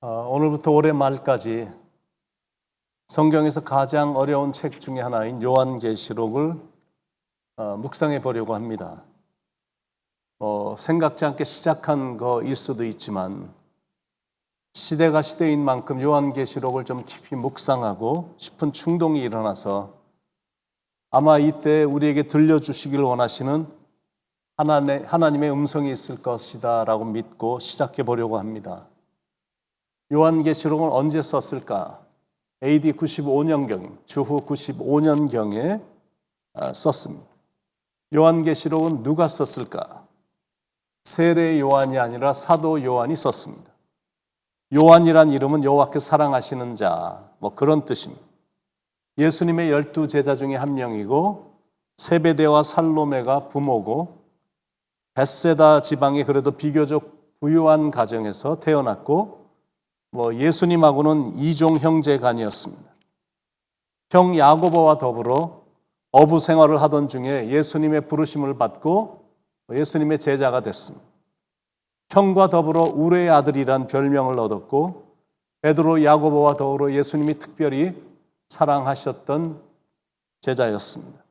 오늘부터 올해 말까지 성경에서 가장 어려운 책 중에 하나인 요한계시록을 묵상해 보려고 합니다. 생각지 않게 시작한 거일 수도 있지만 시대가 시대인 만큼 요한계시록을 좀 깊이 묵상하고 싶은 충동이 일어나서 아마 이때 우리에게 들려주시길 원하시는 하나님의 음성이 있을 것이다 라고 믿고 시작해 보려고 합니다. 요한계시록은 언제 썼을까? AD 95년경, 주후 95년경에 썼습니다. 요한계시록은 누가 썼을까? 세례 요한이 아니라 사도 요한이 썼습니다. 요한이란 이름은 여호와께서 사랑하시는 자, 그런 뜻입니다. 예수님의 12제자 중에 한 명이고 세베대와 살로메가 부모고 벳세다 지방에 그래도 비교적 부유한 가정에서 태어났고 예수님하고는 이종 형제간이었습니다. 형 야고보와 더불어 어부 생활을 하던 중에 예수님의 부르심을 받고 예수님의 제자가 됐습니다. 형과 더불어 우레의 아들이란 별명을 얻었고 베드로, 야고보와 더불어 예수님이 특별히 사랑하셨던 제자였습니다.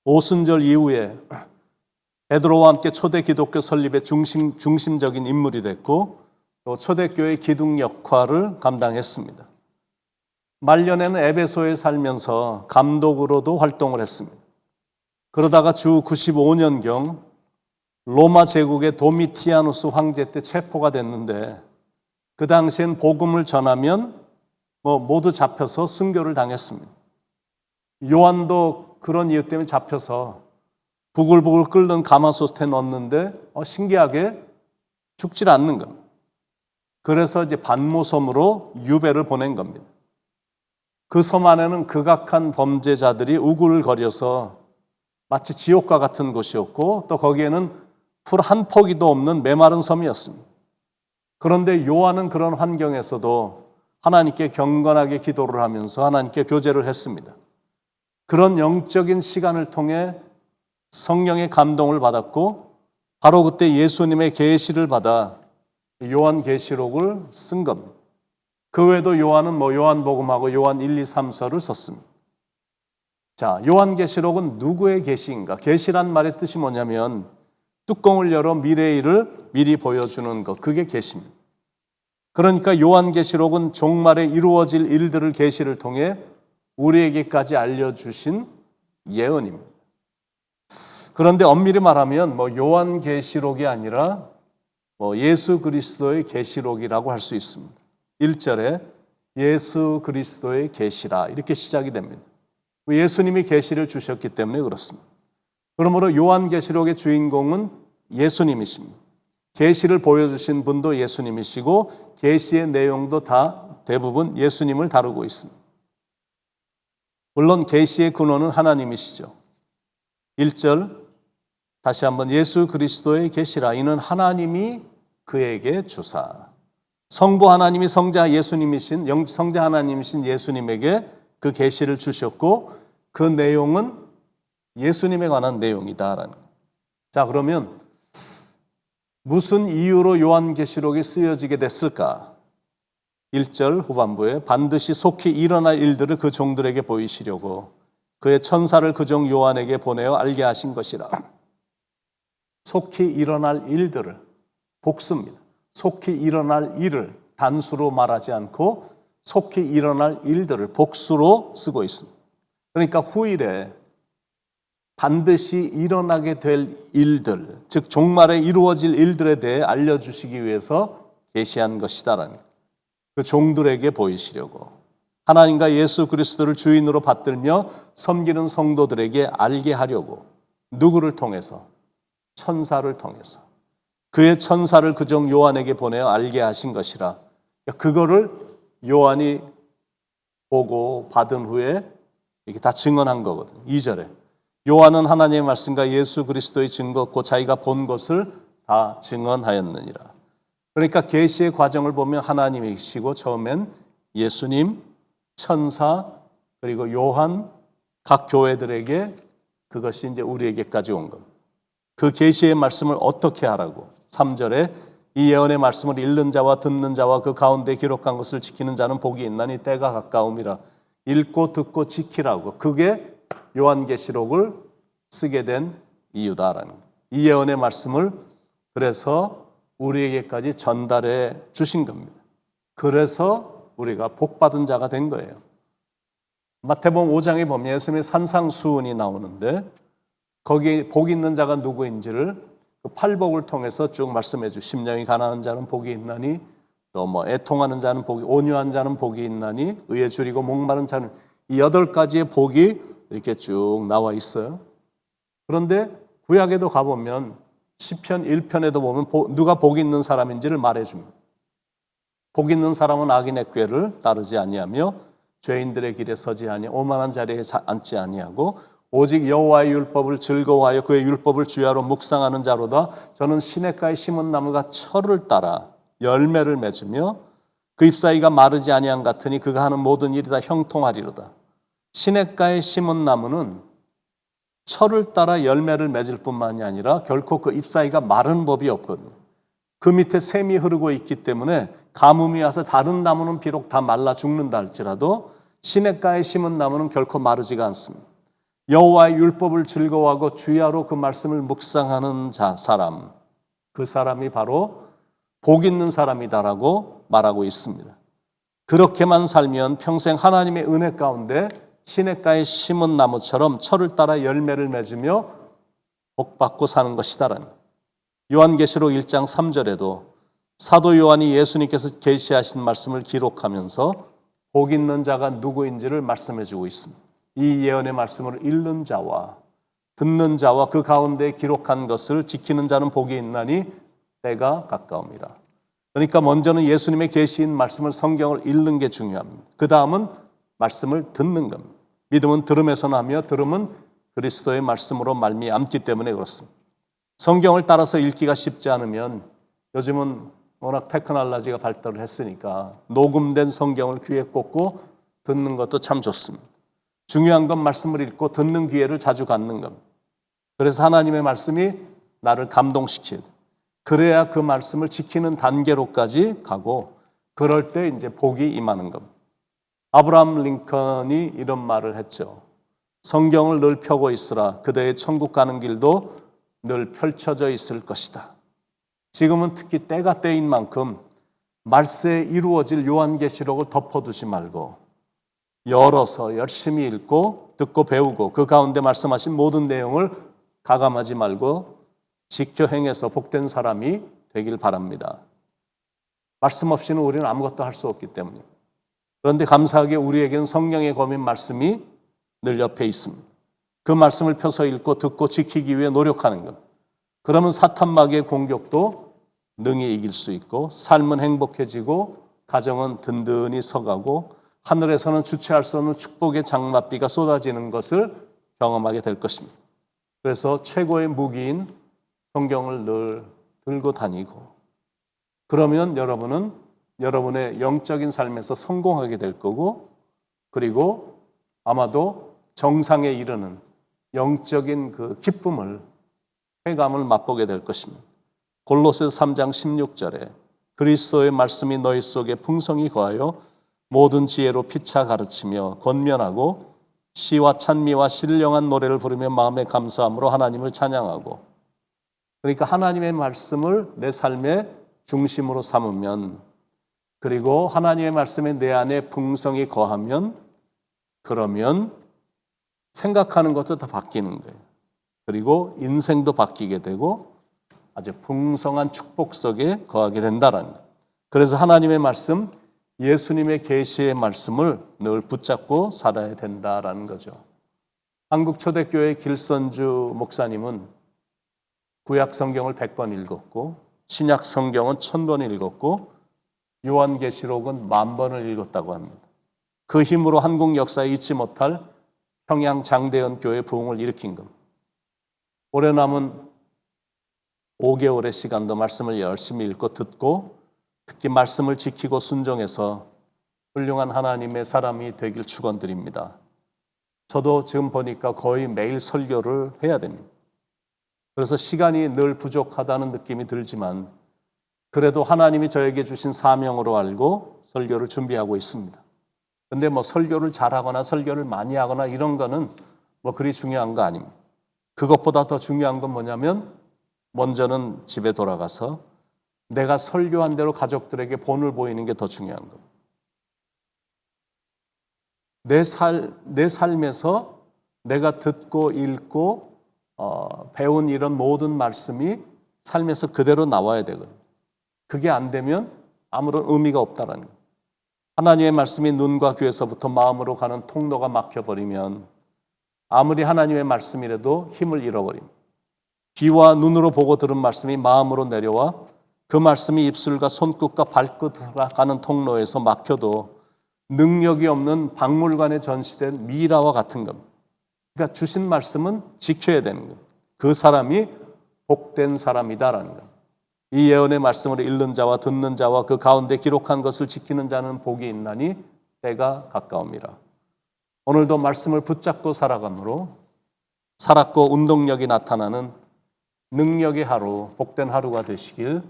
오순절 이후에 베드로와 함께 초대 기독교 설립의 중심적인 인물이 됐고 또 초대교회 기둥 역할을 감당했습니다. 말년에는 에베소에 살면서 감독으로도 활동을 했습니다. 그러다가 주 95년경 로마 제국의 도미티아누스 황제 때 체포가 됐는데 그 당시엔 복음을 전하면 모두 잡혀서 순교를 당했습니다. 요한도 그런 이유 때문에 잡혀서 부글부글 끓는 가마솥에 넣었는데 신기하게 죽질 않는 겁니다. 그래서 이제 반모섬으로 유배를 보낸 겁니다. 그 섬 안에는 극악한 범죄자들이 우글거려서 마치 지옥과 같은 곳이었고 또 거기에는 풀 한 포기도 없는 메마른 섬이었습니다. 그런데 요한은 그런 환경에서도 하나님께 경건하게 기도를 하면서 하나님께 교제를 했습니다. 그런 영적인 시간을 통해 성령의 감동을 받았고 바로 그때 예수님의 계시를 받아 요한계시록을 쓴 겁니다. 그 외에도 요한은 요한복음하고 요한 1, 2, 3서를 썼습니다. 자, 요한계시록은 누구의 계시인가? 계시란 말의 뜻이 뭐냐면 뚜껑을 열어 미래의 일을 미리 보여주는 것, 그게 계시입니다. 그러니까 요한계시록은 종말에 이루어질 일들을 계시를 통해 우리에게까지 알려주신 예언입니다. 그런데 엄밀히 말하면 요한계시록이 아니라 예수 그리스도의 계시록이라고 할 수 있습니다. 1절에 예수 그리스도의 계시라 이렇게 시작이 됩니다. 예수님이 계시를 주셨기 때문에 그렇습니다. 그러므로 요한계시록의 주인공은 예수님이십니다. 계시를 보여주신 분도 예수님이시고 계시의 내용도 다 대부분 예수님을 다루고 있습니다. 물론 계시의 근원은 하나님이시죠. 1절 다시 한번 예수 그리스도의 계시라 이는 하나님이 그에게 주사 성부 하나님이 성자 하나님이신 예수님에게 그 계시를 주셨고 그 내용은 예수님에 관한 내용이다라는 거예요. 자, 그러면 무슨 이유로 요한계시록이 쓰여지게 됐을까? 1절 후반부에 반드시 속히 일어날 일들을 그 종들에게 보이시려고 그의 천사를 그 종 요한에게 보내어 알게 하신 것이라. 속히 일어날 일들을 복수입니다. 속히 일어날 일을 단수로 말하지 않고 속히 일어날 일들을 복수로 쓰고 있습니다. 그러니까 후일에 반드시 일어나게 될 일들, 즉 종말에 이루어질 일들에 대해 알려주시기 위해서 계시한 것이다라는 거예요. 그 종들에게 보이시려고 하나님과 예수 그리스도를 주인으로 받들며 섬기는 성도들에게 알게 하려고 누구를 통해서? 천사를 통해서 그의 천사를 그 종 요한에게 보내어 알게 하신 것이라. 그거를 요한이 보고 받은 후에 이렇게 다 증언한 거거든요. 2절에 요한은 하나님의 말씀과 예수 그리스도의 증거 곧 자기가 본 것을 다 증언하였느니라. 그러니까 계시의 과정을 보면 하나님이시고 처음엔 예수님, 천사, 그리고 요한, 각 교회들에게 그것이 이제 우리에게까지 온 겁니다. 그 계시의 말씀을 어떻게 하라고? 3절에 이 예언의 말씀을 읽는 자와 듣는 자와 그 가운데 기록한 것을 지키는 자는 복이 있나니 때가 가까움이라. 읽고 듣고 지키라고. 그게 요한계시록을 쓰게 된 이유다라는 거예요. 이 예언의 말씀을 그래서 우리에게까지 전달해 주신 겁니다. 그래서 우리가 복받은 자가 된 거예요. 마태복음 5장에 보면 예수님의 산상수훈이 나오는데 거기에 복 있는 자가 누구인지를 그 팔복을 통해서 쭉 말씀해 주. 심령이 가난한 자는 복이 있나니, 또 뭐 애통하는 자는 복이, 온유한 자는 복이 있나니, 의에 줄이고 목마른 자는, 이 8가지의 복이 이렇게 쭉 나와 있어요. 그런데 구약에도 가보면 시편 1편에도 보면 누가 복 있는 사람인지를 말해줍니다. 복 있는 사람은 악인의 꾀를 따르지 아니하며 죄인들의 길에 서지 아니하며 오만한 자리에 앉지 아니하고 오직 여호와의 율법을 즐거워하여 그의 율법을 주야로 묵상하는 자로다. 저는 시냇가에 심은 나무가 철을 따라 열매를 맺으며 그 잎사귀가 마르지 아니한 같으니 그가 하는 모든 일이 다 형통하리로다. 시냇가에 심은 나무는 철을 따라 열매를 맺을 뿐만이 아니라 결코 그 잎사귀가 마른 법이 없거든요. 그 밑에 샘이 흐르고 있기 때문에 가뭄이 와서 다른 나무는 비록 다 말라 죽는다 할지라도 시냇가에 심은 나무는 결코 마르지가 않습니다. 여호와의 율법을 즐거워하고 주야로 그 말씀을 묵상하는 사람, 그 사람이 바로 복 있는 사람이다라고 말하고 있습니다. 그렇게만 살면 평생 하나님의 은혜 가운데 시냇가에 심은 나무처럼 철을 따라 열매를 맺으며 복받고 사는 것이다라는. 요한계시록 1장 3절에도 사도 요한이 예수님께서 계시하신 말씀을 기록하면서 복 있는 자가 누구인지를 말씀해 주고 있습니다. 이 예언의 말씀을 읽는 자와 듣는 자와 그 가운데 기록한 것을 지키는 자는 복이 있나니 때가 가까웁니다. 그러니까 먼저는 예수님의 계시인 말씀을, 성경을 읽는 게 중요합니다. 그 다음은 말씀을 듣는 겁니다. 믿음은 들음에서 나며 들음은 그리스도의 말씀으로 말미암기 때문에 그렇습니다. 성경을 따라서 읽기가 쉽지 않으면 요즘은 워낙 테크놀로지가 발달을 했으니까 녹음된 성경을 귀에 꽂고 듣는 것도 참 좋습니다. 중요한 건 말씀을 읽고 듣는 기회를 자주 갖는 겁니다. 그래서 하나님의 말씀이 나를 감동시켜야 돼. 그래야 그 말씀을 지키는 단계로까지 가고 그럴 때 이제 복이 임하는 겁니다. 아브라함 링컨이 이런 말을 했죠. 성경을 늘 펴고 있으라. 그대의 천국 가는 길도 늘 펼쳐져 있을 것이다. 지금은 특히 때가 때인 만큼 말세에 이루어질 요한계시록을 덮어두지 말고 열어서 열심히 읽고 듣고 배우고 그 가운데 말씀하신 모든 내용을 가감하지 말고 지켜 행해서 복된 사람이 되길 바랍니다. 말씀 없이는 우리는 아무것도 할 수 없기 때문입니다. 그런데 감사하게 우리에게는 성령의 검인 말씀이 늘 옆에 있습니다. 그 말씀을 펴서 읽고 듣고 지키기 위해 노력하는 것. 그러면 사탄마귀의 공격도 능히 이길 수 있고 삶은 행복해지고 가정은 든든히 서가고 하늘에서는 주체할 수 없는 축복의 장맛비가 쏟아지는 것을 경험하게 될 것입니다. 그래서 최고의 무기인 성경을 늘 들고 다니고 그러면 여러분은 여러분의 영적인 삶에서 성공하게 될 거고 그리고 아마도 정상에 이르는 영적인 그 기쁨을 쾌감을 맛보게 될 것입니다. 골로새서 3장 16절에 그리스도의 말씀이 너희 속에 풍성히 거하여 모든 지혜로 피차 가르치며 권면하고 시와 찬미와 신령한 노래를 부르며 마음에 감사함으로 하나님을 찬양하고 그러니까 하나님의 말씀을 내 삶의 중심으로 삼으면 그리고 하나님의 말씀이 내 안에 풍성히 거하면 그러면 생각하는 것도 다 바뀌는 거예요. 그리고 인생도 바뀌게 되고 아주 풍성한 축복 속에 거하게 된다라는 거예요. 그래서 하나님의 말씀, 예수님의 계시의 말씀을 늘 붙잡고 살아야 된다라는 거죠. 한국 초대교회 길선주 목사님은 구약 성경을 100번 읽었고 신약 성경은 1000번 읽었고 요한계시록은 10,000번을 읽었다고 합니다. 그 힘으로 한국 역사에 잊지 못할 평양 장대현 교회 부흥을 일으킨 겁니다. 올해 남은 5개월의 시간도 말씀을 열심히 읽고 듣고 특히 말씀을 지키고 순종해서 훌륭한 하나님의 사람이 되길 축원드립니다. 저도 지금 보니까 거의 매일 설교를 해야 됩니다. 그래서 시간이 늘 부족하다는 느낌이 들지만 그래도 하나님이 저에게 주신 사명으로 알고 설교를 준비하고 있습니다. 근데 뭐 설교를 잘하거나 설교를 많이 하거나 이런 거는 뭐 그리 중요한 거 아닙니다. 그것보다 더 중요한 건 뭐냐면 먼저는 집에 돌아가서 내가 설교한 대로 가족들에게 본을 보이는 게 더 중요한 겁니다. 내 삶에서 내가 듣고 읽고 배운 이런 모든 말씀이 삶에서 그대로 나와야 되거든요. 그게 안 되면 아무런 의미가 없다라는 거예요. 하나님의 말씀이 눈과 귀에서부터 마음으로 가는 통로가 막혀버리면 아무리 하나님의 말씀이라도 힘을 잃어버립니다. 귀와 눈으로 보고 들은 말씀이 마음으로 내려와 그 말씀이 입술과 손끝과 발끝으로 가는 통로에서 막혀도 능력이 없는 박물관에 전시된 미라와 같은 겁니다. 그러니까 주신 말씀은 지켜야 되는 겁니다. 그 사람이 복된 사람이다라는 겁니다. 이 예언의 말씀을 읽는 자와 듣는 자와 그 가운데 기록한 것을 지키는 자는 복이 있나니 때가 가까움이라. 오늘도 말씀을 붙잡고 살아감으로 살았고 운동력이 나타나는 능력의 하루, 복된 하루가 되시길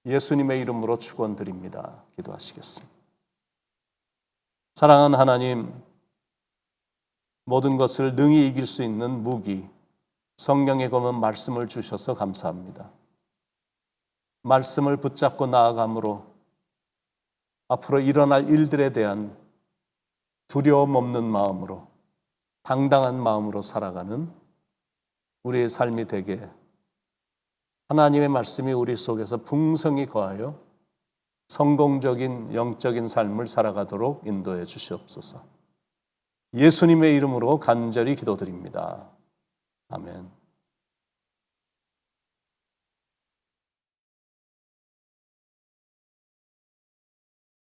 예수님의 이름으로 축원드립니다. 기도하시겠습니다. 사랑하는 하나님, 모든 것을 능히 이길 수 있는 무기, 성경에 검은 말씀을 주셔서 감사합니다. 말씀을 붙잡고 나아감으로 앞으로 일어날 일들에 대한 두려움 없는 마음으로 당당한 마음으로 살아가는 우리의 삶이 되게 하나님의 말씀이 우리 속에서 풍성히 거하여 성공적인 영적인 삶을 살아가도록 인도해 주시옵소서. 예수님의 이름으로 간절히 기도드립니다. 아멘.